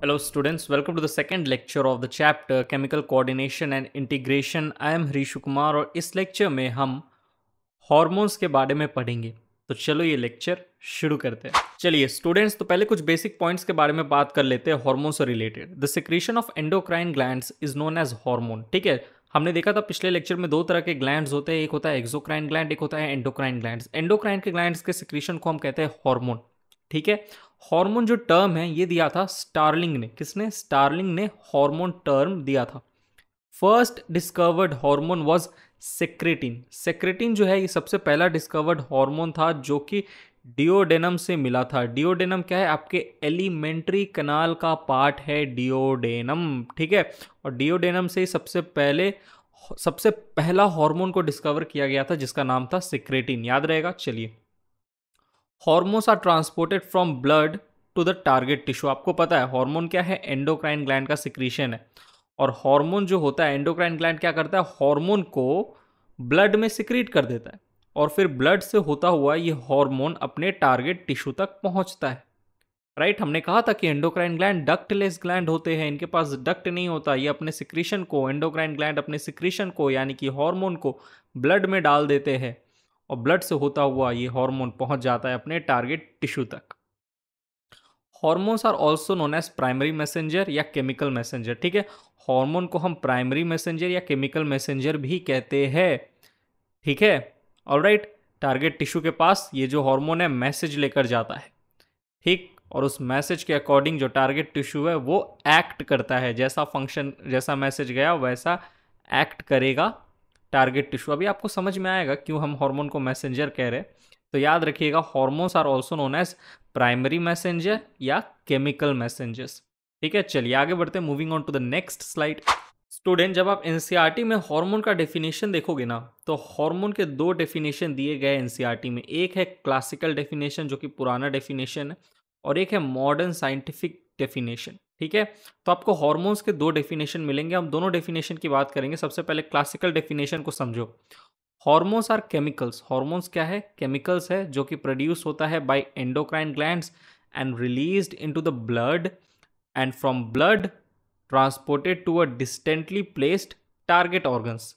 Hello students, welcome to the second lecture of the chapter Chemical Coordination and Integration. I am हरीशु Kumar और इस lecture में हम hormones के बारे में पढ़ेंगे। तो चलो ये लेक्चर शुरू करते हैं। चलिए स्टूडेंट्स, तो पहले कुछ बेसिक पॉइंट्स के बारे में बात कर लेते हैं हॉर्मोन से related. The secretion of endocrine glands is known as hormone. ठीक है, हमने देखा था पिछले लेक्चर में दो तरह के ग्लैंड्स होते हैं, एक होता है एक्सोक्राइन ग्लैंड, एक होता है एंडोक्राइन ग्लैंड्स। एंडोक्राइन के ग्लैंड्स के सिक्रीशन को हम कहते हैं हार्मोन। ठीक है, हार्मोन जो टर्म है ये दिया था स्टार्लिंग ने। किसने? स्टार्लिंग ने हार्मोन टर्म दिया था। First discovered hormone was secretin. Secretin जो है ये सबसे पहला डिस्कवर्ड हार्मोन था जो कि डिओडेनम से मिला था। डिओडेनम क्या है? आपके एलिमेंट्री कनाल का पार्ट है डिओडेनम। ठीक है, और डिओडेनम से सबसे पहला हार्मोन को डिस्कवर किया गया था जिसका नाम था सेक्रेटिन। याद रहेगा। चलिए, hormones are transported from blood to the target tissue. आपको पता है हार्मोन क्या है? एंडोक्राइन ग्लैंड का सिक्रीशन है। और हार्मोन जो होता है, एंडोक्राइन ग्लैंड क्या करता है? हार्मोन को ब्लड में सिक्रीट कर देता है और फिर ब्लड से होता हुआ ये हार्मोन अपने टारगेट टिश्यू तक पहुंचता है। राइट, हमने कहा था कि एंडोक्राइन ग्लैंड डक्टलेस ग्लैंड होते हैं, इनके पास डक्ट नहीं होता। ये अपने सिक्रीशन को, एंडोक्राइन ग्लैंड अपने सिक्रीशन को यानी कि हार्मोन को ब्लड में डाल देते हैं और ब्लड से होता हुआ ये हार्मोन पहुंच जाता है अपने टारगेट टिश्यू तक। Hormones are also known as primary messenger या केमिकल मैसेंजर। ठीक है, हार्मोन को हम प्राइमरी मैसेंजर या केमिकल मैसेंजर भी कहते हैं। ठीक है, ऑलराइट। टारगेट टिश्यू के पास ये जो हार्मोन है मैसेज लेकर जाता है। ठीक, और उस मैसेज के अकॉर्डिंग जो टारगेट टिश्यू है वो एक्ट करता है। जैसा फंक्शन, जैसा मैसेज गया वैसा एक्ट करेगा टारगेट टिश्यू। अभी आपको समझ में आएगा क्यों हम हार्मोन को मैसेंजर कह रहे हैं। तो याद रखिएगा, hormones are also known as primary messenger या केमिकल मैसेंजर्स। ठीक है, चलिए आगे बढ़ते हैं। Moving on to the next slide. Student, जब आप एनसीईआरटी में हार्मोन का डेफिनेशन देखोगे ना, तो हार्मोन के दो डेफिनेशन दिए गए एनसीईआरटी में। एक है क्लासिकल डेफिनेशन जो कि पुराना डेफिनेशन है, और एक है मॉडर्न साइंटिफिक डेफिनेशन। ठीक है, तो आपको हार्मोन्स के दो डेफिनेशन मिलेंगे। हम दोनों डेफिनेशन की बात करेंगे। सबसे पहले क्लासिकल डेफिनेशन को समझो। Hormones are chemicals. हॉर्मोन्स क्या है? केमिकल्स है जो कि प्रोड्यूस होता है by endocrine glands and released into the blood and from blood transported to a distantly placed target organs.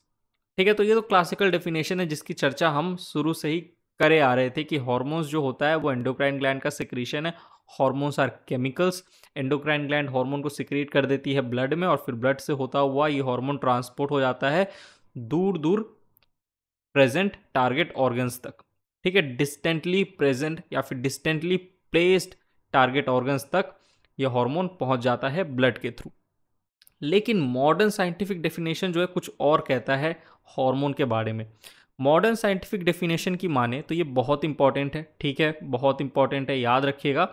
ठीक है, तो ये तो क्लासिकल डेफिनेशन है जिसकी चर्चा हम शुरू से ही करे आ रहे थे कि हॉर्मोन्स जो होता है वो एंडोक्राइन ग्लैंड का सिक्रीशन है। Hormones are chemicals. Endocrine gland hormone को सिक्रीट कर देती है ब्लड में और फिर ब्लड से होता हुआ ये हार्मोन ट्रांसपोर्ट हो जाता है दूर दूर प्रेजेंट टारगेट ऑर्गन्स तक। ठीक है, डिस्टेंटली प्रेजेंट या फिर डिस्टेंटली प्लेस्ड टारगेट ऑर्गन्स तक यह हार्मोन पहुंच जाता है ब्लड के थ्रू। लेकिन मॉडर्न साइंटिफिक डेफिनेशन जो है कुछ और कहता है हार्मोन के बारे में। मॉडर्न साइंटिफिक डेफिनेशन की माने तो ये बहुत इंपॉर्टेंट है। ठीक है, बहुत इंपॉर्टेंट है, याद रखिएगा।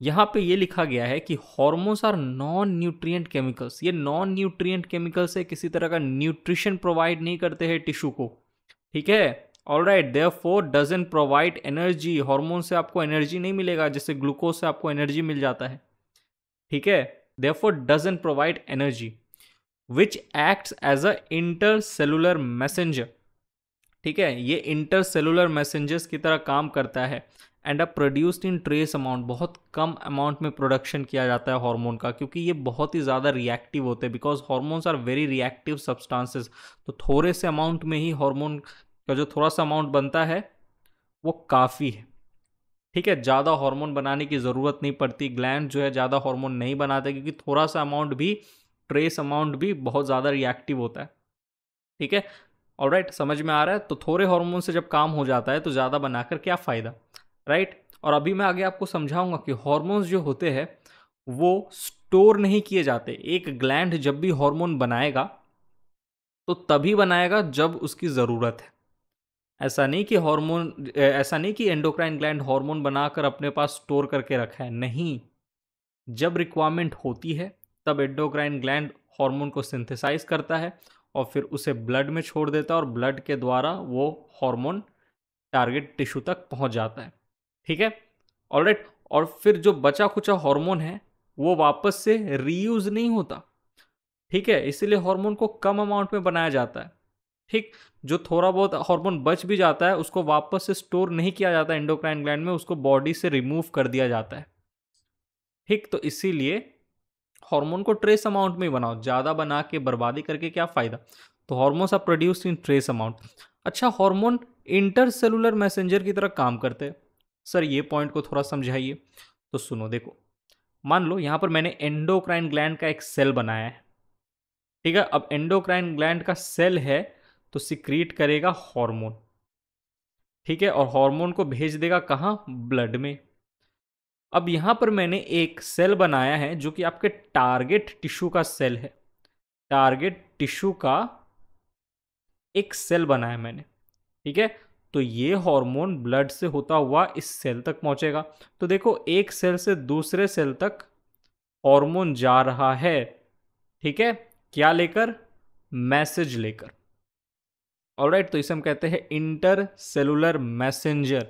यहाँ पे ये लिखा गया है कि hormones are non nutrient chemicals. ये नॉन न्यूट्रिएंट केमिकल्स है, किसी तरह का न्यूट्रिशन प्रोवाइड नहीं करते हैं टिश्यू को। ठीक है, alright. Therefore doesn't provide energy. Hormone से आपको एनर्जी नहीं मिलेगा, जैसे ग्लूकोज से आपको एनर्जी मिल जाता है। ठीक है, therefore doesn't provide energy which acts as a intercellular messenger. ठीक है, ये इंटरसेलुलर मैसेंजर्स की तरह काम करता है and a produced in trace amount. बहुत कम अमाउंट में प्रोडक्शन किया जाता है हार्मोन का, क्योंकि ये बहुत ही ज़्यादा रिएक्टिव होते हैं। Because hormones are very reactive substances. तो थोड़े से अमाउंट में ही हार्मोन का जो थोड़ा सा अमाउंट बनता है वो काफ़ी है। ठीक है, ज़्यादा हार्मोन बनाने की ज़रूरत नहीं पड़ती। ग्लैंड जो है ज़्यादा हार्मोन नहीं बनाते, क्योंकि थोड़ा सा अमाउंट भी, ट्रेस अमाउंट भी बहुत ज़्यादा रिएक्टिव होता है। ठीक है, ऑलराइट, समझ में आ रहा है। तो थोड़े हार्मोन से जब काम हो जाता है तो ज़्यादा बनाकर क्या फ़ायदा। राइट, और अभी मैं आगे आपको समझाऊंगा कि हार्मोन्स जो होते हैं वो स्टोर नहीं किए जाते। एक ग्लैंड जब भी हार्मोन बनाएगा तो तभी बनाएगा जब उसकी ज़रूरत है। ऐसा नहीं कि एंडोक्राइन ग्लैंड हार्मोन बनाकर अपने पास स्टोर करके रखा है। नहीं, जब रिक्वायरमेंट होती है तब एंडोक्राइन ग्लैंड हार्मोन को सिंथेसाइज करता है और फिर उसे ब्लड में छोड़ देता है और ब्लड के द्वारा वो हार्मोन टारगेट टिश्यू तक पहुंच जाता है। ठीक है, ऑलराइट। और फिर जो बचा कुचा हार्मोन है वो वापस से रीयूज नहीं होता। ठीक है, इसीलिए हार्मोन को कम अमाउंट में बनाया जाता है। ठीक, जो थोड़ा बहुत हार्मोन बच भी जाता है उसको वापस से स्टोर नहीं किया जाता एंडोक्राइन ग्लैंड में, उसको बॉडी से रिमूव कर दिया जाता है। ठीक, तो इसीलिए हार्मोन को ट्रेस अमाउंट में ही बनाओ, ज़्यादा बना के बर्बादी करके क्या फ़ायदा। तो hormones are produced in trace amount. अच्छा, हार्मोन इंटरसेलुलर मैसेंजर की तरह काम करते हैं। सर ये पॉइंट को थोड़ा समझाइए। तो सुनो देखो, मान लो यहाँ पर मैंने एंडोक्राइन ग्लैंड का एक सेल बनाया है, ठीक है। अब एंडोक्राइन ग्लैंड का सेल है तो सिक्रीट करेगा हार्मोन, ठीक है, और हार्मोन को भेज देगा कहाँ, ब्लड में। अब यहां पर मैंने एक सेल बनाया है जो कि आपके टारगेट टिश्यू का सेल है। टारगेट टिश्यू का एक सेल बनाया मैंने, ठीक है। तो ये हार्मोन ब्लड से होता हुआ इस सेल तक पहुंचेगा। तो देखो, एक सेल से दूसरे सेल तक हार्मोन जा रहा है, ठीक है, क्या लेकर, मैसेज लेकर। ऑलराइट, तो इसे हम कहते हैं इंटर सेलुलर मैसेंजर।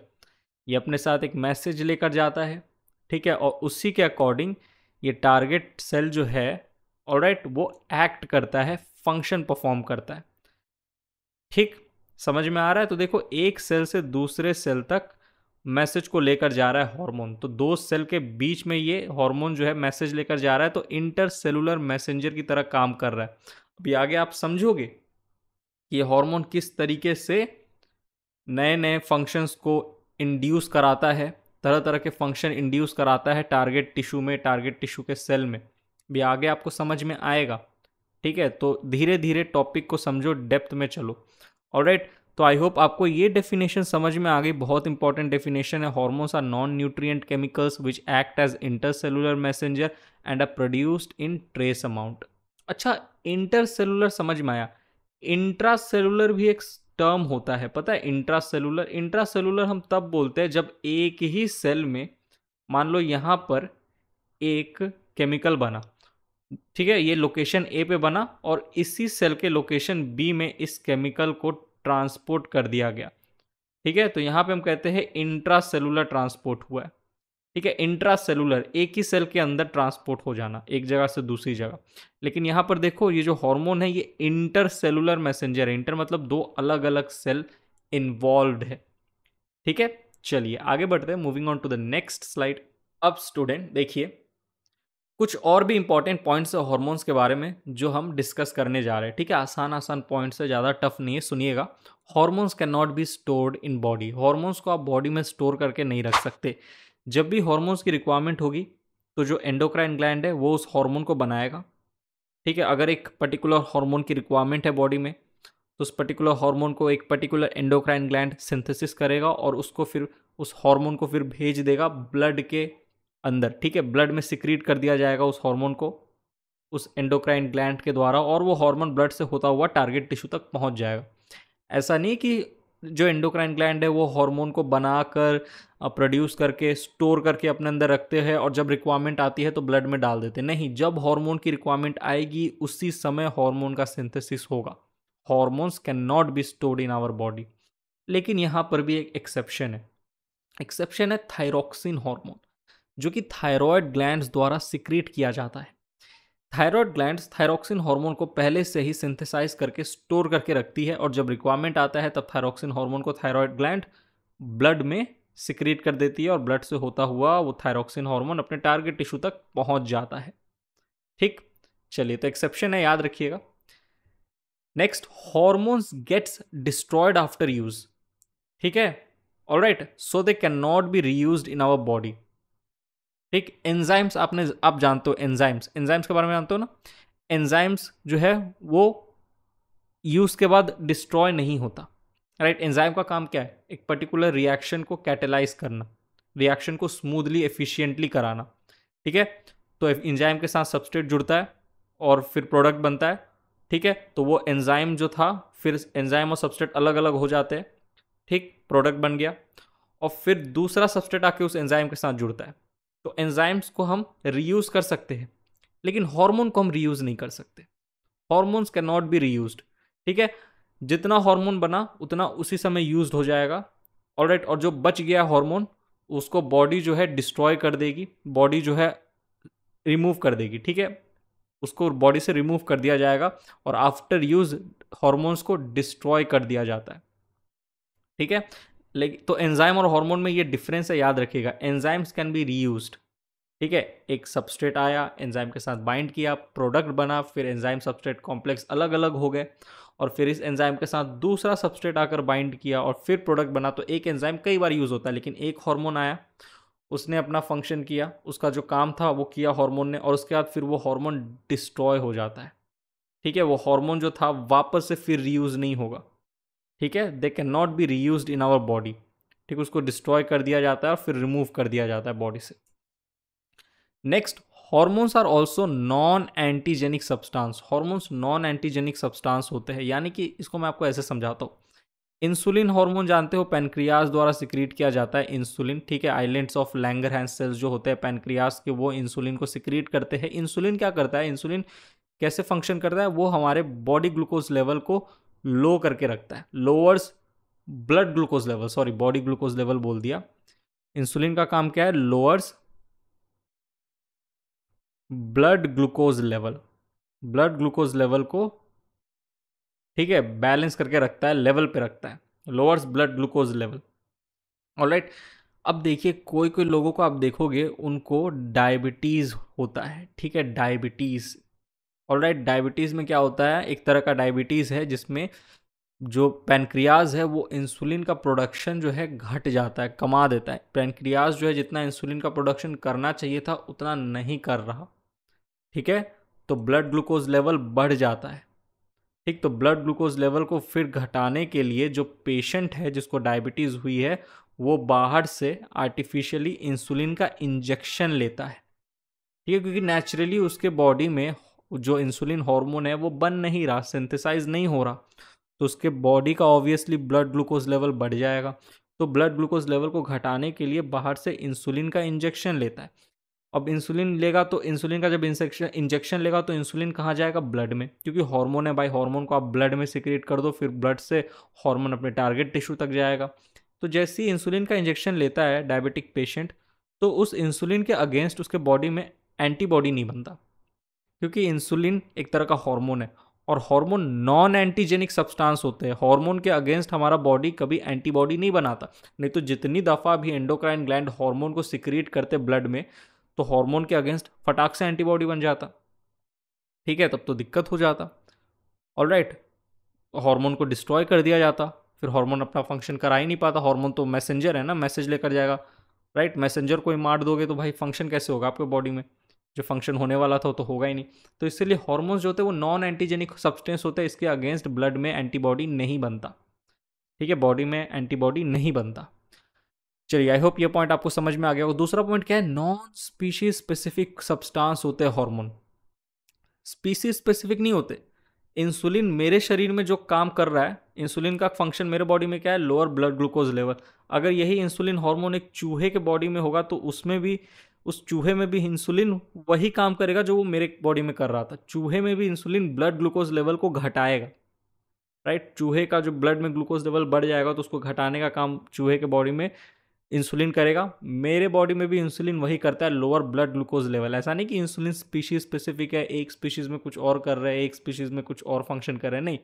ये अपने साथ एक मैसेज लेकर जाता है, ठीक है, और उसी के अकॉर्डिंग ये टारगेट सेल जो है, ऑलराइट, वो एक्ट करता है, फंक्शन परफॉर्म करता है। ठीक, समझ में आ रहा है। तो देखो, एक सेल से दूसरे सेल तक मैसेज को लेकर जा रहा है हार्मोन, तो दो सेल के बीच में ये हार्मोन जो है मैसेज लेकर जा रहा है, तो इंटर सेलुलर मैसेंजर की तरह काम कर रहा है। अभी आगे आप समझोगे कि ये हार्मोन किस तरीके से नए नए फंक्शंस को इंड्यूस कराता है, तरह तरह के फंक्शन इंड्यूस कराता है टारगेट टिश्यू में, टारगेट टिश्यू के सेल में। भी आगे आपको समझ में आएगा, ठीक है। तो धीरे धीरे टॉपिक को समझो, डेप्थ में चलो। ऑलराइट, तो आई होप आपको ये डेफिनेशन समझ में आ गई। बहुत इंपॉर्टेंट डेफिनेशन है। Hormones are non nutrient chemicals which act as intercellular messenger and are produced in trace amount. अच्छा, इंटरसेलुलर समझ में आया। इंट्रासेलुलर भी एक टर्म होता है, पता है, इंट्रासेलुलर। इंट्रासेलुलर हम तब बोलते हैं जब एक ही सेल में, मान लो यहां पर एक केमिकल बना, ठीक है, ये लोकेशन ए पे बना और इसी सेल के लोकेशन बी में इस केमिकल को ट्रांसपोर्ट कर दिया गया, ठीक है। तो यहां पे हम कहते हैं इंट्रासेलुलर ट्रांसपोर्ट हुआ है, ठीक है। इंट्रासेलुलर, एक ही सेल के अंदर ट्रांसपोर्ट हो जाना, एक जगह से दूसरी जगह। लेकिन यहां पर देखो, ये जो हार्मोन है ये इंटरसेलुलर मैसेंजर है। इंटर मतलब दो अलग अलग सेल इन्वॉल्व है, ठीक है। चलिए आगे बढ़ते हैं, moving on to the next slide. अब स्टूडेंट देखिए, कुछ और भी इंपॉर्टेंट पॉइंट्स है हार्मोन्स के बारे में जो हम डिस्कस करने जा रहे हैं, ठीक है। आसान आसान पॉइंट्स है, ज़्यादा टफ नहीं है, सुनिएगा। Hormones can not be stored in body. Hormones को आप बॉडी में स्टोर करके नहीं रख सकते। जब भी हार्मोन्स की रिक्वायरमेंट होगी तो जो एंडोक्राइन ग्लैंड है वो उस हार्मोन को बनाएगा, ठीक है। अगर एक पर्टिकुलर हार्मोन की रिक्वायरमेंट है बॉडी में तो उस पर्टिकुलर हार्मोन को एक पर्टिकुलर एंडोक्राइन ग्लैंड सिंथेसिस करेगा और उसको फिर, उस हार्मोन को फिर भेज देगा ब्लड के अंदर, ठीक है। ब्लड में सिक्रीट कर दिया जाएगा उस हार्मोन को उस एंडोक्राइन ग्लैंड के द्वारा, और वो हार्मोन ब्लड से होता हुआ टारगेट टिश्यू तक पहुंच जाएगा। ऐसा नहीं कि जो एंडोक्राइन ग्लैंड है वो हार्मोन को बनाकर प्रोड्यूस करके स्टोर करके अपने अंदर रखते हैं और जब रिक्वायरमेंट आती है तो ब्लड में डाल देते। नहीं, जब हार्मोन की रिक्वायरमेंट आएगी उसी समय हार्मोन का सिंथेसिस होगा। Hormones can not be stored in our body. लेकिन यहाँ पर भी एक एक्सेप्शन है। एक्सेप्शन है थायरोक्सिन हार्मोन, जो कि थायराइड ग्लैंड्स द्वारा सिक्रीट किया जाता है। थायराइड ग्लैंड्स थायरोक्सिन हार्मोन को पहले से ही सिंथेसाइज करके स्टोर करके रखती है और जब रिक्वायरमेंट आता है तब थायरोक्सिन हार्मोन को थायराइड ग्लैंड ब्लड में सिक्रीट कर देती है और ब्लड से होता हुआ वो थायरोक्सिन हार्मोन अपने टारगेट टिश्यू तक पहुंच जाता है, ठीक। चलिए, तो एक्सेप्शन है, याद रखिएगा। Next, hormones gets destroyed after use, ठीक है। Alright, so they can not be reused in our body, ठीक। एंजाइम्स आप जानते हो, एंजाइम्स के बारे में जानते हो ना। एंजाइम्स जो है वो यूज के बाद डिस्ट्रॉय नहीं होता, राइट। एंजाइम का काम क्या है, एक पर्टिकुलर रिएक्शन को कैटेलाइज करना, रिएक्शन को स्मूथली एफिशिएंटली कराना, ठीक है। तो एंजाइम के साथ सबस्ट्रेट जुड़ता है और फिर प्रोडक्ट बनता है, ठीक है। तो वो एंजाइम जो था, फिर एंजाइम और सबस्ट्रेट अलग अलग हो जाते हैं, ठीक, प्रोडक्ट बन गया। और फिर दूसरा सबस्ट्रेट आके उस एंजाइम के साथ जुड़ता है। तो एंजाइम्स को हम रीयूज कर सकते हैं, लेकिन हार्मोन को हम रीयूज नहीं कर सकते। Hormones can not be reused, ठीक है। जितना हार्मोन बना उतना उसी समय यूज्ड हो जाएगा, ऑलराइट। और जो बच गया हार्मोन उसको बॉडी जो है डिस्ट्रॉय कर देगी, बॉडी जो है रिमूव कर देगी, ठीक है। उसको बॉडी से रिमूव कर दिया जाएगा और आफ्टर यूज हार्मोन्स को डिस्ट्रॉय कर दिया जाता है, ठीक है। लेकिन तो एंजाइम और हार्मोन में ये डिफरेंस है, याद रखिएगा। एंजाइम्स कैन बी रीयूज्ड, ठीक है, एक सबस्ट्रेट आया, एंजाइम के साथ बाइंड किया, प्रोडक्ट बना, फिर एंजाइम सबस्ट्रेट कॉम्प्लेक्स अलग अलग हो गए, और फिर इस एंजाइम के साथ दूसरा सबस्ट्रेट आकर बाइंड किया और फिर प्रोडक्ट बना। तो एक एंजाइम कई बार यूज़ होता है, लेकिन एक हार्मोन आया, उसने अपना फंक्शन किया, उसका जो काम था वो किया हार्मोन ने, और उसके बाद फिर वो हार्मोन डिस्ट्रॉय हो जाता है। ठीक है, वो हार्मोन जो था वापस से फिर रीयूज नहीं होगा। ठीक है, they can not be reused in our body. ठीक, उसको डिस्ट्रॉय कर दिया जाता है और फिर रिमूव कर दिया जाता है बॉडी से। Next, hormones are also non antigenic substance. Hormones non antigenic substance होते हैं, यानी कि इसको मैं आपको ऐसे समझाता हूँ। इंसुलिन हार्मोन जानते हो, पैनक्रियाज द्वारा सिक्रीट किया जाता है इंसुलिन। ठीक है, आइलैंड्स ऑफ लैंगरहैंस सेल्स जो होते हैं पैनक्रियाज के, वो इंसुलिन को सिक्रीट करते हैं। इंसुलिन क्या करता है, इंसुलिन कैसे फंक्शन करता है, वो हमारे बॉडी ग्लूकोज लेवल को लो करके रखता है, lowers blood glucose level, sorry body glucose level बोल दिया। इंसुलिन का काम क्या है, lowers blood glucose level, blood glucose level को, ठीक है, बैलेंस करके रखता है, लेवल पे रखता है, lowers blood glucose level. Alright, अब देखिए कोई कोई लोगों को आप देखोगे उनको डायबिटीज होता है। ठीक है, डायबिटीज। ऑलराइट, डायबिटीज में क्या होता है, एक तरह का डायबिटीज है जिसमें जो पैनक्रियाज है वो इंसुलिन का प्रोडक्शन जो है घट जाता है, कमा देता है। पैनक्रियाज जो है जितना इंसुलिन का प्रोडक्शन करना चाहिए था उतना नहीं कर रहा। ठीक है, तो ब्लड ग्लूकोज लेवल बढ़ जाता है। ठीक, तो ब्लड ग्लूकोज लेवल को फिर घटाने के लिए जो पेशेंट है जिसको डायबिटीज़ हुई है वो बाहर से आर्टिफिशियली इंसुलिन का इंजेक्शन लेता है। ठीक है, क्योंकि नेचुरली उसके बॉडी में जो इंसुलिन हार्मोन है वो बन नहीं रहा, सिंथेसाइज नहीं हो रहा, तो उसके बॉडी का ऑब्वियसली ब्लड ग्लूकोज लेवल बढ़ जाएगा। तो ब्लड ग्लूकोज लेवल को घटाने के लिए बाहर से इंसुलिन का इंजेक्शन लेता है। अब इंसुलिन लेगा तो इंसुलिन का जब इंजेक्शन लेगा तो इंसुलिन कहाँ जाएगा, ब्लड में, क्योंकि हार्मोन है भाई, हार्मोन को आप ब्लड में सिक्रेट कर दो, फिर ब्लड से हार्मोन अपने टारगेट टिश्यू तक जाएगा। तो जैसे ही इंसुलिन का इंजेक्शन लेता है डायबिटिक पेशेंट, तो उस इंसुलिन के अगेंस्ट उसके बॉडी में एंटीबॉडी नहीं बनता, क्योंकि इंसुलिन एक तरह का हार्मोन है, और हार्मोन नॉन एंटीजेनिक सब्सटेंस होते हैं। हार्मोन के अगेंस्ट हमारा बॉडी कभी एंटीबॉडी नहीं बनाता। नहीं तो जितनी दफ़ा भी एंडोक्राइन ग्लैंड हार्मोन को सिक्रीट करते ब्लड में, तो हार्मोन के अगेंस्ट फटाक से एंटीबॉडी बन जाता। ठीक है, तब तो दिक्कत हो जाता। ऑलराइट, हार्मोन को डिस्ट्रॉय कर दिया जाता, फिर हार्मोन अपना फंक्शन करा ही नहीं पाता। हार्मोन तो मैसेंजर है ना, मैसेज लेकर जाएगा। राइट, मैसेंजर को ही मार दोगे तो भाई फंक्शन कैसे होगा आपके बॉडी में, जो फंक्शन होने वाला था तो होगा ही नहीं। तो इसलिए हार्मोन्स जो होते हैं वो नॉन एंटीजेनिक सब्सटेंस होते हैं, इसके अगेंस्ट ब्लड में एंटीबॉडी नहीं बनता। ठीक है, बॉडी में एंटीबॉडी नहीं बनता। चलिए, आई होप ये पॉइंट आपको समझ में आ गया होगा। दूसरा पॉइंट क्या है, नॉन स्पीशीज स्पेसिफिक सब्सटेंस होते हैं हार्मोन, स्पीसीज स्पेसिफिक नहीं होते। इंसुलिन मेरे शरीर में जो काम कर रहा है, इंसुलिन का फंक्शन मेरे बॉडी में क्या है, लोअर ब्लड ग्लूकोज लेवल। अगर यही इंसुलिन हार्मोन एक चूहे के बॉडी में होगा तो उसमें भी, उस चूहे में भी इंसुलिन वही काम करेगा जो वो मेरे बॉडी में कर रहा था। चूहे में भी इंसुलिन ब्लड ग्लूकोज लेवल को घटाएगा। राइट, चूहे का जो ब्लड में ग्लूकोज लेवल बढ़ जाएगा तो उसको घटाने का काम चूहे के बॉडी में इंसुलिन करेगा। मेरे बॉडी में भी इंसुलिन वही करता है, लोअर ब्लड ग्लूकोज लेवल। ऐसा नहीं कि इंसुलिन स्पीशीज स्पेसिफिक है, एक स्पीशीज में कुछ और कर रहे हैं, एक स्पीशीज में कुछ और फंक्शन कर रहे हैं, नहीं।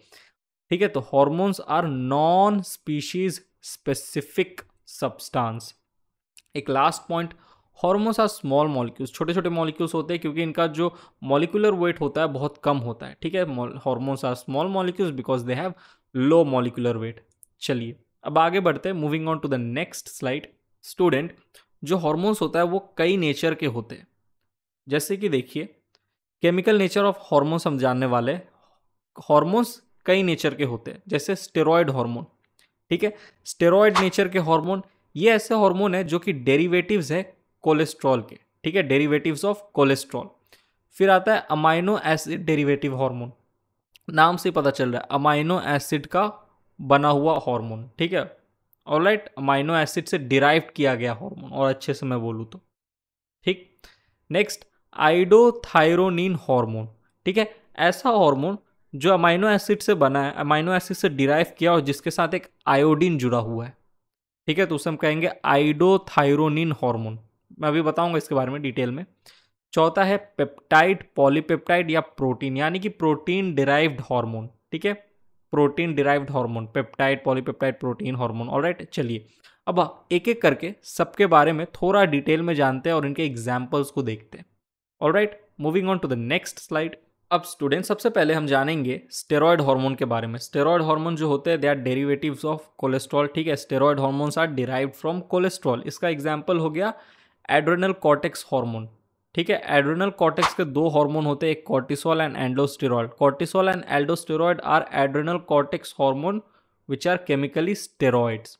ठीक है, तो hormones are non species specific substance. एक last point, hormones are small molecules, छोटे छोटे मॉलिक्यूल्स होते हैं, क्योंकि इनका जो मॉलिक्यूलर वेट होता है बहुत कम होता है। ठीक है, hormones are small molecules because they have low molecular weight. चलिए अब आगे बढ़ते हैं, moving on to the next slide. Student, जो हॉर्मोन्स होता है वो कई नेचर के होते हैं। जैसे कि देखिए, केमिकल नेचर ऑफ हॉर्मोन्स हम जानने वाले। हॉर्मोन्स कई नेचर के होते हैं, जैसे स्टेरॉयड हार्मोन। ठीक है, स्टेरॉयड नेचर के हार्मोन, ये ऐसे हार्मोन है जो कि डेरिवेटिव्स है कोलेस्ट्रॉल के। ठीक है, डेरिवेटिव्स ऑफ कोलेस्ट्रॉल। फिर आता है अमाइनो एसिड डेरिवेटिव हार्मोन, नाम से पता चल रहा है अमाइनो एसिड का बना हुआ हार्मोन। ठीक है, ऑलराइट, अमाइनो एसिड से डिराइव किया गया हार्मोन, और अच्छे से मैं बोलूँ तो। ठीक, नेक्स्ट, आइडोथायरोनिन हार्मोन। ठीक है, ऐसा हार्मोन जो अमाइनो एसिड से बना है, अमाइनो एसिड से डिराइव किया और जिसके साथ एक आयोडीन जुड़ा हुआ है। ठीक है, तो उसे हम कहेंगे आइडोथायरोनिन हार्मोन। मैं अभी बताऊंगा इसके बारे में डिटेल में। चौथा है पेप्टाइड पॉलीपेप्टाइड या प्रोटीन, यानी कि प्रोटीन डिराइव्ड हार्मोन। ठीक है, protein derived hormone, peptide polypeptide protein hormone. Alright, चलिए अब एक एक करके सबके बारे में थोड़ा डिटेल में जानते हैं और इनके एग्जाम्पल्स को देखते हैं। Alright, moving on to the next slide. अब स्टूडेंट सबसे पहले हम जानेंगे स्टेरॉयड हार्मोन के बारे में। स्टेरॉयड हार्मोन जो होते हैं they are derivatives of cholesterol. ठीक है, steroid hormones are derived from cholesterol. इसका एग्जांपल हो गया एड्रेनल कॉर्टेक्स हार्मोन। ठीक है, एड्रेनल कॉर्टेक्स के दो हार्मोन होते हैं, एक cortisol and aldosterone. Cortisol and aldosterone are adrenal cortex hormone which are chemically steroids.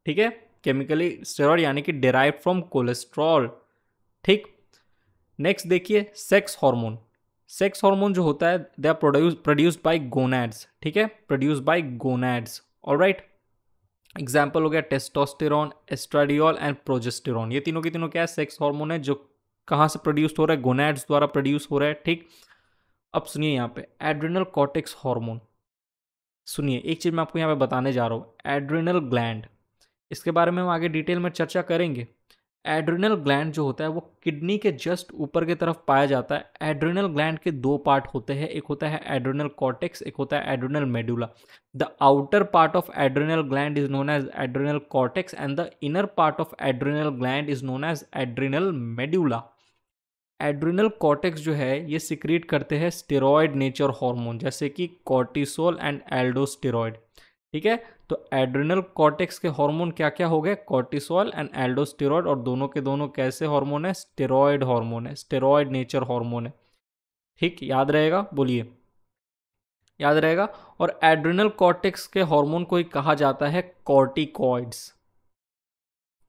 ठीक है, केमिकली स्टेरॉइड यानी कि डिराइव्ड फ्रॉम कोलेस्ट्रॉल। ठीक, नेक्स्ट देखिए सेक्स हार्मोन। सेक्स हार्मोन जो होता है they are produced by gonads. ठीक है, produced by gonads. Alright, example हो गया टेस्टोस्टेरोन, एस्ट्राडियोल एंड प्रोजेस्टेरोन। ये तीनों के तीनों क्या है, सेक्स हार्मोन है जो कहाँ से प्रोड्यूस हो रहा है, गोनैड्स द्वारा प्रोड्यूस हो रहा है। ठीक, अब सुनिए यहाँ पे एड्रेनल कॉर्टेक्स हार्मोन। सुनिए एक चीज मैं आपको यहाँ पे बताने जा रहा हूँ, एड्रेनल ग्लैंड। इसके बारे में हम आगे डिटेल में चर्चा करेंगे। एड्रेनल ग्लैंड जो होता है वो किडनी के जस्ट ऊपर की तरफ पाया जाता है। एड्रेनल ग्लैंड के दो पार्ट होते हैं, एक होता है एड्रेनल कॉर्टेक्स, एक होता है adrenal medulla. The outer part of adrenal gland is known as adrenal cortex and the inner part of adrenal gland is known as adrenal medulla. Adrenal cortex जो है ये सिक्रीट करते हैं स्टेरॉयड नेचर हार्मोन जैसे कि cortisol and एल्डोस्टेरॉयड। ठीक है, तो एड्रेनल कॉर्टेक्स के हार्मोन क्या क्या हो गए, कॉर्टिसोल एंड एल्डोस्टेरॉयड, और दोनों के दोनों कैसे हार्मोन है, स्टेरॉयड हार्मोन है, स्टेरॉयड नेचर हार्मोन है। ठीक, याद रहेगा, बोलिए याद रहेगा। और एड्रेनल कॉर्टेक्स के हार्मोन को ही कहा जाता है कॉर्टिकॉइड्स।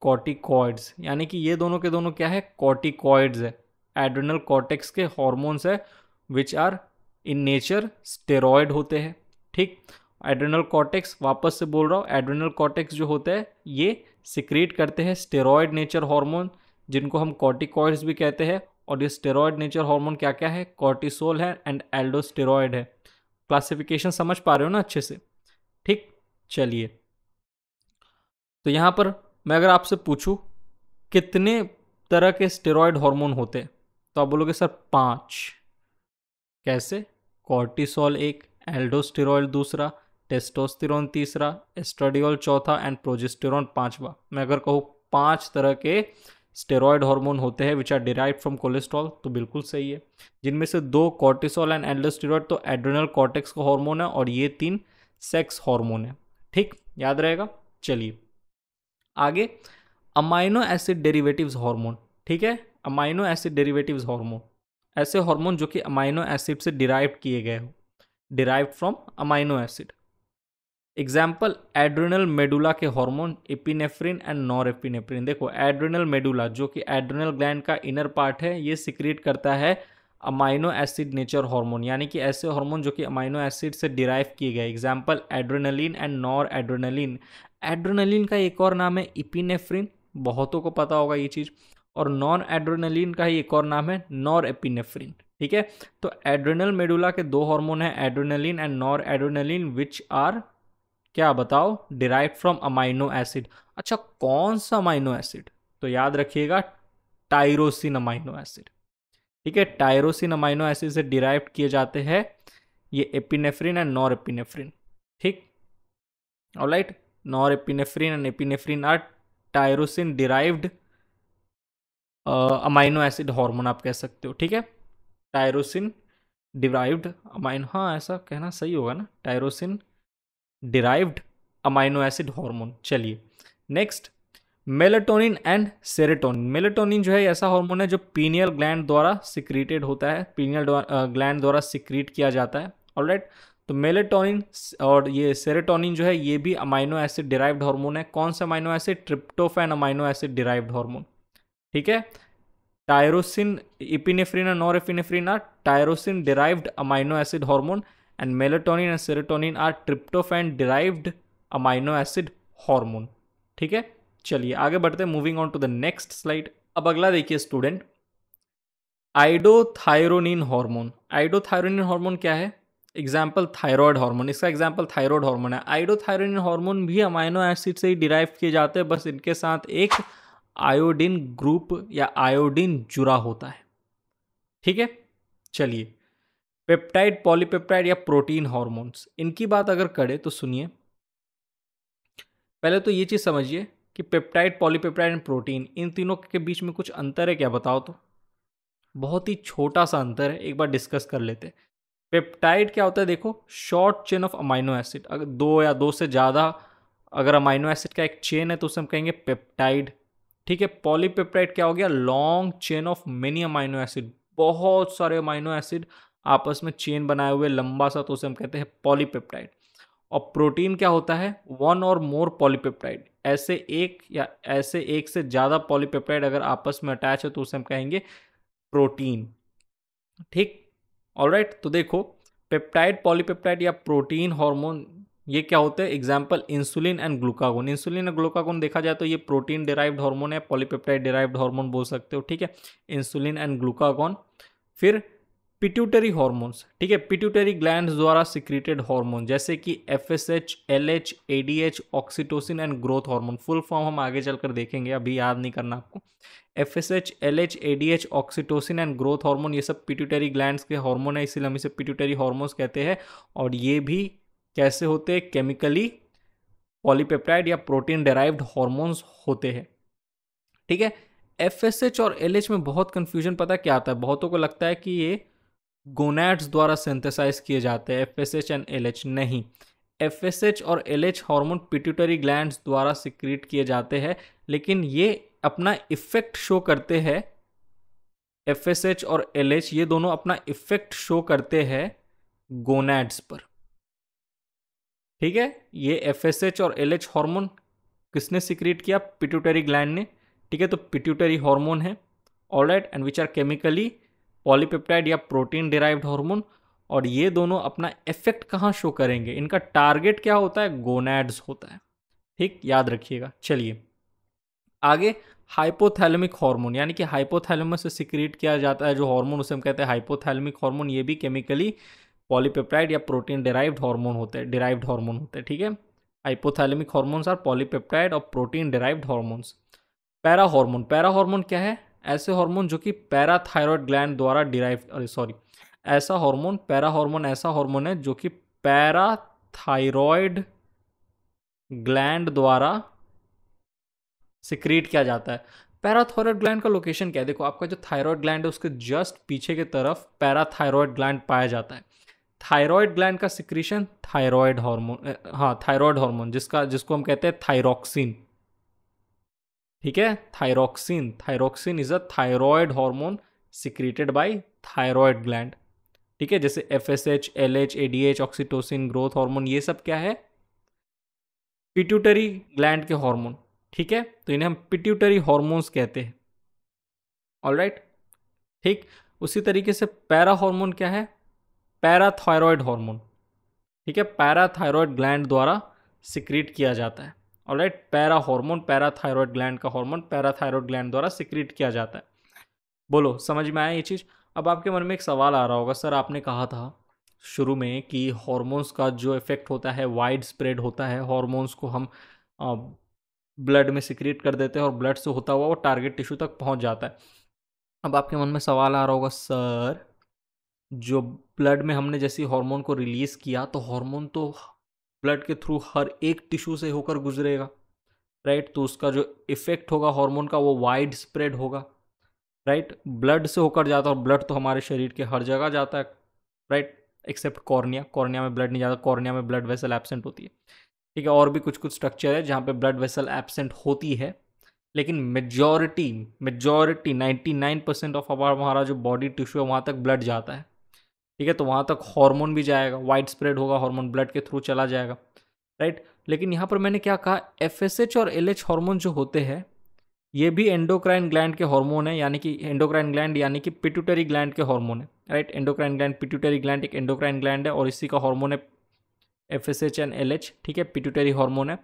कॉर्टिकॉइड्स यानी कि ये दोनों के दोनों क्या है, कॉर्टिकॉइड्स है। एड्रेनल कॉर्टेक्स के हार्मोन्स है which are in nature steroid होते हैं। ठीक, एड्रेनल कॉर्टेक्स वापस से बोल रहा हूँ, एड्रेनल कॉर्टेक्स जो होते हैं ये सिक्रीट करते हैं स्टेरॉयड नेचर हार्मोन जिनको हम कॉर्टिकॉइड्स भी कहते हैं। और ये स्टेरॉयड नेचर हार्मोन क्या क्या है, कॉर्टिसोल है एंड एल्डोस्टेरॉयड है। क्लासिफिकेशन समझ पा रहे हो ना अच्छे से। ठीक, चलिए, तो यहाँ पर मैं अगर आपसे पूछूं कितने तरह के स्टेरॉयड हार्मोन होते हैं तो आप बोलोगे सर 5। कैसे, कॉर्टिसोल एक, एल्डोस्टेरॉल दूसरा, टेस्टोस्टेरोन तीसरा, एस्ट्राडियोल चौथा एंड प्रोजेस्टेरोन पांचवा। मैं अगर कहूँ 5 तरह के स्टेरॉयड हार्मोन होते हैं which are derived from cholesterol तो बिल्कुल सही है। जिनमें से 2 कॉर्टिसोल एंड एल्डोस्टेरॉइड तो एड्रेनल कॉर्टेक्स का हार्मोन है और ये 3 सेक्स हार्मोन है। ठीक, याद रहेगा। चलिए आगे, अमाइनो एसिड डेरिवेटिव्स हार्मोन। ठीक है, अमाइनो एसिड डेरिवेटिव्स हार्मोन ऐसे हार्मोन जो कि अमाइनो एसिड से डिराइव किए गए हो, derived from amino acid. Example adrenal medulla के hormone epinephrine and norepinephrine. देखो एड्रेनल मेडुला जो कि एड्रेनल ग्लैंड का इनर पार्ट है ये सिक्रीट करता है अमाइनो एसिड नेचर हार्मोन यानी कि ऐसे हार्मोन जो कि अमाइनो एसिड से डिराइव किए गए। Example adrenaline and nor adrenaline. Adrenaline का एक और नाम है इपिनेफ्रिन, बहुतों को पता होगा ये चीज़। और नॉन एड्रेनलिन का ही एक और नाम है नॉर एपिनेफ्रिन। ठीक है, तो एड्रेनल मेडुला के 2 हार्मोन है adrenaline and noradrenaline which are क्या बताओ, डिराइव फ्रॉम अमाइनो एसिड। अच्छा, कौन सा अमाइनो एसिड, तो याद रखिएगा टाइरोसिन अमाइनो एसिड। ठीक है, टाइरोसिन अमाइनो एसिड से डिराइव किए जाते हैं ये एपिनेफ्रिन एंड नॉर एपिनेफ्रिन। ठीक, alright, norepinephrine and epinephrine are tyrosine derived amino acid hormone आप कह सकते हो। ठीक है, टाइरोसिन डिराइव्ड अमाइनो, हाँ ऐसा कहना सही होगा ना, tyrosine derived amino acid hormone. चलिए next, melatonin and serotonin. Melatonin जो है ऐसा हार्मोन है जो पीनियल ग्लैंड द्वारा सिक्रीटेड होता है, पीनियल ग्लैंड द्वारा सिक्रीट किया जाता है। ऑलराइट, तो मेलेटोनिन और ये सेरोटोनिन जो है ये भी अमाइनो एसिड डिराइव्ड हार्मोन है। कौन सा amino acid, tryptophan amino acid derived hormone. ठीक है, टायरोसिन, इपिनेफ्रिन और norepinephrine are tyrosine derived amino acid hormone and melatonin and serotonin are tryptophan derived amino acid hormone. ठीक है, चलिए आगे बढ़ते हैं, moving on to the next slide. अब अगला देखिए student, iodothyronine hormone. Iodothyronine hormone क्या है, एग्जाम्पल थायराइड हार्मोन, इसका एग्जाम्पल थायराइड हार्मोन है। आइडोथायरोनिन हार्मोन भी अमाइनो एसिड से ही डिराइव किए जाते हैं, बस इनके साथ एक आयोडीन ग्रुप या आयोडीन जुड़ा होता है। ठीक है, चलिए पेप्टाइड, पॉलीपेप्टाइड या प्रोटीन हार्मोन्स, इनकी बात अगर करें तो सुनिए, पहले तो ये चीज समझिए कि पेप्टाइड, पॉलीपेप्टाइड एंड प्रोटीन, इन तीनों के बीच में कुछ अंतर है क्या, बताओ तो। बहुत ही छोटा सा अंतर है, एक बार डिस्कस कर लेते हैं। पेप्टाइड क्या होता है, देखो, short chain of amino acid, अगर दो या दो से ज़्यादा अगर अमाइनो एसिड का एक चेन है तो उसे हम कहेंगे पेप्टाइड। ठीक है। पॉलीपेप्टाइड क्या हो गया, long chain of many amino acid, बहुत सारे अमाइनो एसिड आपस में चेन बनाए हुए लंबा सा, तो उसे हम कहते हैं पॉलीपेप्टाइड। और प्रोटीन क्या होता है, वन और मोर पॉलीपेप्टाइड, ऐसे एक या ऐसे एक से ज़्यादा पॉलीपेप्टाइड अगर आपस में अटैच है तो उसे हम कहेंगे प्रोटीन। ठीक। ऑलराइट, तो देखो, पेप्टाइड, पॉलीपेप्टाइड या प्रोटीन हार्मोन, ये क्या होते हैं, example insulin and glucagon. Insulin और ग्लूकागोन देखा जाए तो ये प्रोटीन डिराइव्ड हार्मोन है, पॉलीपेप्टाइड डिराइव्ड हार्मोन बोल सकते हो। ठीक है, इंसुलिन एंड ग्लूकागोन। फिर पिट्यूटरी हॉर्मोन्स, ठीक है, पिट्यूटरी ग्लैंड्स द्वारा सिक्रीटेड हार्मोन, जैसे कि FSH, LH, ADH, oxytocin and growth hormone. Full form हम आगे चलकर देखेंगे, अभी याद नहीं करना आपको। FSH, LH, ADH, oxytocin and growth hormone, ये सब पिट्यूटरी ग्लैंड्स के हार्मोन है, इसीलिए हम इसे पिट्यूटरी हार्मोन्स कहते हैं। और ये भी कैसे होते हैं, केमिकली पॉलीपेप्टाइड या प्रोटीन डेराइव्ड हार्मोन्स होते हैं। ठीक है। एफएसएच और एलएच में बहुत कंफ्यूजन पता क्या आता है, बहुतों को लगता है कि ये गोनैड्स द्वारा सिंथेसाइज किए जाते हैं, एफएसएच एंड एलएच। नहीं, एफएसएच और एलएच हार्मोन पिट्यूटरी ग्लैंड्स द्वारा सिक्रीट किए जाते हैं, लेकिन ये अपना इफेक्ट शो करते हैं, एफएसएच और एलएच ये दोनों अपना इफेक्ट शो करते हैं गोनैड्स पर। ठीक है, ये एफएसएच और एलएच हार्मोन किसने सिक्रीट किया, पिट्यूटरी ग्लैंड ने। ठीक है, तो पिट्यूटरी हार्मोन है, alright, and which are chemically polypeptide या प्रोटीन डिराइव्ड हार्मोन। और ये दोनों अपना इफेक्ट कहाँ शो करेंगे, इनका टारगेट क्या होता है, गोनैड्स होता है। ठीक, याद रखिएगा। चलिए आगे, हाइपोथैलेमिक हार्मोन, यानी कि हाइपोथैलेमस से सिक्रीट किया जाता है जो हार्मोन, उसे हम कहते हैं हाइपोथैलेमिक हार्मोन। ये भी केमिकली पॉलीपेप्टाइड या प्रोटीन डिराइव्ड हार्मोन होते हैं, डिराइव्ड हार्मोन होते हैं। ठीक है, हाइपोथैलेमिक हार्मोन्स आर पॉलीपेप्टाइड और protein derived hormones. Para hormone, para hormone क्या है, ऐसे हार्मोन जो कि पैराथायरॉयड ग्लैंड द्वारा डिराइव, सॉरी, ऐसा हार्मोन, पैरा हार्मोन ऐसा हार्मोन है जो कि पैराथायरॉयड ग्लैंड द्वारा सिक्रीट किया जाता है। पैराथायरॉयड ग्लैंड का लोकेशन क्या है, देखो, आपका जो थायरॉयड ग्लैंड है उसके जस्ट पीछे की तरफ पैराथायरॉयड ग्लैंड पाया जाता है। थायरॉयड ग्लैंड का सिक्रीशन थायरॉयड हार्मोन, हाँ, थायरॉयड हार्मोन, जिसको हम कहते हैं थायरॉक्सिन। ठीक है, thyroxine, thyroxine is a thyroid hormone secreted by thyroid gland. ठीक है, जैसे FSH, LH, ADH, oxytocin, growth hormone, ये सब क्या है, पिट्यूटरी ग्लैंड के हार्मोन। ठीक है, तो इन्हें हम पिट्यूटरी हार्मोन्स कहते हैं। ऑलराइट, ठीक। उसी तरीके से पैरा हार्मोन क्या है, पैराथायरॉयड हार्मोन। ठीक है, पैराथायरॉयड ग्लैंड द्वारा सिक्रीट किया जाता है। Alright, para hormone, parathyroid gland का हार्मोन पैराथायरॉयड ग्लैंड द्वारा सिक्रीट किया जाता है। बोलो, समझ में आया ये चीज। अब आपके मन में एक सवाल आ रहा होगा, सर आपने कहा था शुरू में कि हॉर्मोन्स का जो इफेक्ट होता है वाइड स्प्रेड होता है, हॉर्मोन्स को हम ब्लड में सिक्रीट कर देते हैं और ब्लड से होता हुआ वो टारगेट टिश्यू तक पहुंच जाता है। अब आपके मन में सवाल आ रहा होगा, सर जो ब्लड में हमने जैसे हार्मोन को रिलीज किया तो हार्मोन तो ब्लड के थ्रू हर एक टिश्यू से होकर गुजरेगा, राइट, तो उसका जो इफेक्ट होगा हार्मोन का वो वाइड स्प्रेड होगा, राइट, ब्लड से होकर जाता है और ब्लड तो हमारे शरीर के हर जगह जाता है, राइट, एक्सेप्ट कॉर्निया, कॉर्निया में ब्लड नहीं जाता, कॉर्निया में ब्लड वेसल एब्सेंट होती है। ठीक है, और भी कुछ कुछ स्ट्रक्चर है जहाँ पे ब्लड वेसल एब्सेंट होती है, लेकिन मेजॉरिटी मेजॉरिटी 99% ऑफ हमारा जो बॉडी टिश्यू है वहाँ तक ब्लड जाता है। ठीक है, तो वहाँ तक हार्मोन भी जाएगा, वाइड स्प्रेड होगा, हार्मोन ब्लड के थ्रू चला जाएगा, राइट। लेकिन यहाँ पर मैंने क्या कहा, एफएसएच और एलएच हार्मोन जो होते हैं ये भी एंडोक्राइन ग्लैंड के हार्मोन है, यानी कि एंडोक्राइन ग्लैंड यानी कि पिट्यूटरी ग्लैंड के हार्मोन है, right. Endocrine gland, pituitary gland एक एंडोक्राइन ग्लैंड है और इसी का हार्मोन है एफएसएच एंड एलएच। ठीक है, पिट्यूटरी हार्मोन है।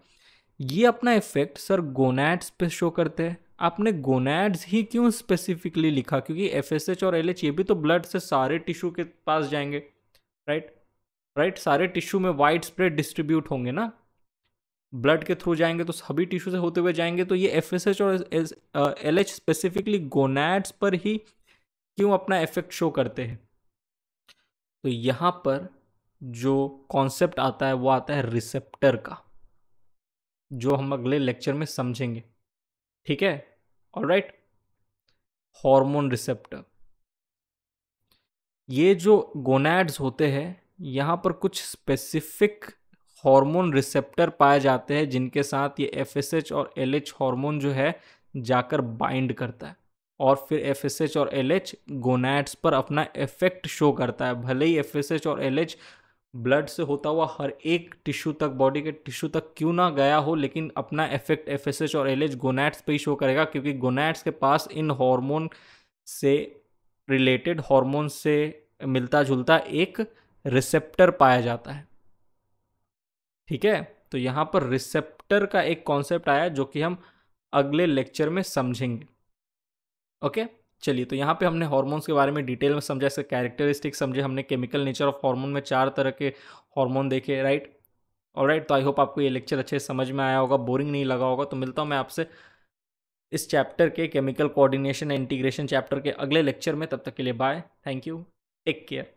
ये अपना इफेक्ट सर गोनैड्स पे शो करते हैं। आपने गोनैड्स ही क्यों स्पेसिफिकली लिखा, क्योंकि एफएसएच और एलएच ये भी तो ब्लड से सारे टिश्यू के पास जाएंगे, राइट, राइट, सारे टिश्यू में वाइड स्प्रेड डिस्ट्रीब्यूट होंगे ना, ब्लड के थ्रू जाएंगे तो सभी टिश्यू से होते हुए जाएंगे, तो ये एफएसएच और एलएच स्पेसिफिकली गोनैड्स पर ही क्यों अपना इफेक्ट शो करते हैं। तो यहाँ पर जो कॉन्सेप्ट आता है वो आता है रिसेप्टर का। जो हम अगले लेक्चर में समझेंगे, ठीक है। ऑलराइट, हार्मोन रिसेप्टर, ये जो गोनैड्स होते हैं यहाँ पर कुछ स्पेसिफिक हार्मोन रिसेप्टर पाए जाते हैं जिनके साथ ये एफएसएच और एलएच हार्मोन जो है जाकर बाइंड करता है और फिर एफएसएच और एलएच गोनैड्स पर अपना इफेक्ट शो करता है। भले ही एफएसएच और एलएच ब्लड से होता हुआ हर एक टिश्यू तक, बॉडी के टिश्यू तक क्यों ना गया हो, लेकिन अपना इफेक्ट एफएसएच और एलएच गोनैड्स पे ही शो करेगा, क्योंकि गोनैड्स के पास इन हार्मोन से रिलेटेड, हार्मोन से मिलता जुलता एक रिसेप्टर पाया जाता है, ठीक है। तो यहां पर रिसेप्टर का एक कॉन्सेप्ट आया जो कि हम अगले लेक्चर में समझेंगे। ओके, चलिए, तो यहाँ पे हमने हार्मोन्स के बारे में डिटेल में समझा, इसके कैरेक्टरिस्टिक्स समझे, हमने केमिकल नेचर ऑफ हार्मोन में 4 तरह के हार्मोन देखे, राइट। ऑलराइट, तो आई होप आपको ये लेक्चर अच्छे से समझ में आया होगा, बोरिंग नहीं लगा होगा। तो मिलता हूँ मैं आपसे इस चैप्टर के, chemical coordination and integration chapter के अगले लेक्चर में। तब तक के लिए bye, thank you, take care.